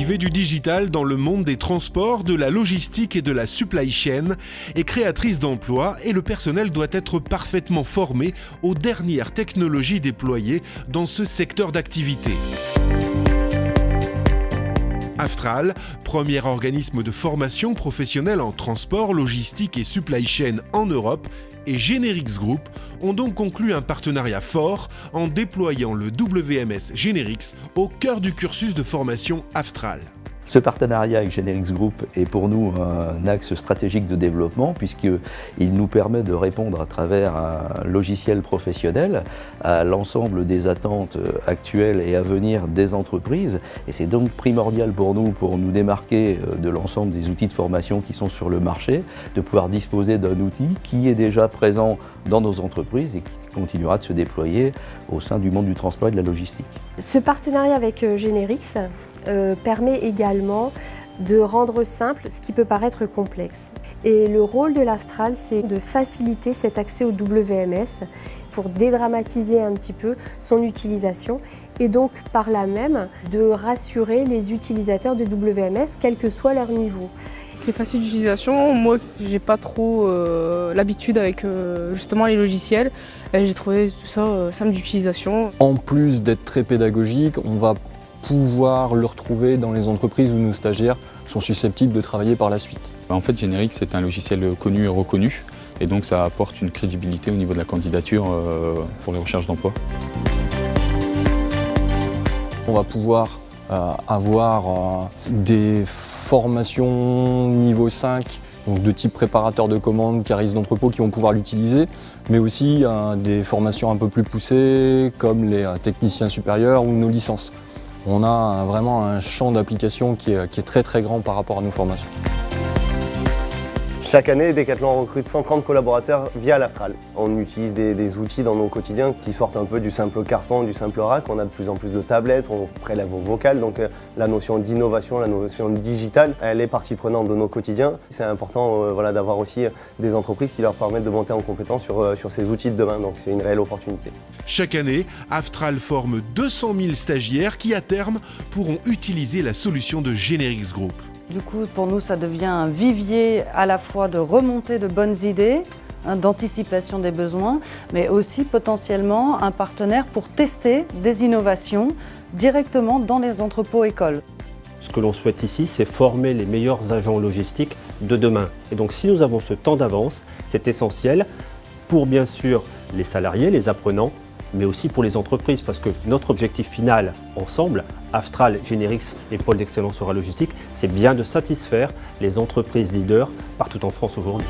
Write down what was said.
l'arrivée du digital dans le monde des transports, de la logistique et de la supply chain est créatrice d'emplois et le personnel doit être parfaitement formé aux dernières technologies déployées dans ce secteur d'activité. Aftral, premier organisme de formation professionnelle en transport, logistique et supply chain en Europe, et Generix Group ont donc conclu un partenariat fort en déployant le WMS Generix au cœur du cursus de formation Aftral. Ce partenariat avec Generix Group est pour nous un axe stratégique de développement puisqu'il nous permet de répondre à travers un logiciel professionnel à l'ensemble des attentes actuelles et à venir des entreprises. Et c'est donc primordial pour nous démarquer de l'ensemble des outils de formation qui sont sur le marché, de pouvoir disposer d'un outil qui est déjà présent dans nos entreprises et qui continuera de se déployer au sein du monde du transport et de la logistique. Ce partenariat avec Generix permet également de rendre simple ce qui peut paraître complexe. Et le rôle de l'Aftral, c'est de faciliter cet accès au WMS pour dédramatiser un petit peu son utilisation et donc par là même de rassurer les utilisateurs de WMS, quel que soit leur niveau. C'est facile d'utilisation, moi j'ai pas trop l'habitude avec justement les logiciels, j'ai trouvé tout ça simple d'utilisation. En plus d'être très pédagogique, on va pouvoir le retrouver dans les entreprises où nos stagiaires sont susceptibles de travailler par la suite. En fait, Generix c'est un logiciel connu et reconnu et donc ça apporte une crédibilité au niveau de la candidature pour les recherches d'emploi. On va pouvoir avoir des formations niveau 5, donc de type préparateur de commandes, cariste d'entrepôt qui vont pouvoir l'utiliser, mais aussi des formations un peu plus poussées comme les techniciens supérieurs ou nos licences. On a vraiment un champ d'application qui est très très grand par rapport à nos formations. Chaque année, Decathlon recrute 130 collaborateurs via l'Aftral. On utilise des outils dans nos quotidiens qui sortent un peu du simple carton, du simple rack. On a de plus en plus de tablettes, on prélève au vocal. Donc la notion d'innovation, la notion digitale, elle est partie prenante de nos quotidiens. C'est important d'avoir aussi des entreprises qui leur permettent de monter en compétence sur ces outils de demain. Donc c'est une réelle opportunité. Chaque année, Aftral forme 200 000 stagiaires qui, à terme, pourront utiliser la solution de Generix Group. Du coup, pour nous, ça devient un vivier à la fois de remontée de bonnes idées, d'anticipation des besoins, mais aussi potentiellement un partenaire pour tester des innovations directement dans les entrepôts écoles. Ce que l'on souhaite ici, c'est former les meilleurs agents logistiques de demain. Et donc, si nous avons ce temps d'avance, c'est essentiel pour bien sûr les salariés, les apprenants, mais aussi pour les entreprises, parce que notre objectif final, ensemble, Aftral, Generix et Pôle d'excellence sur la logistique, c'est bien de satisfaire les entreprises leaders partout en France aujourd'hui.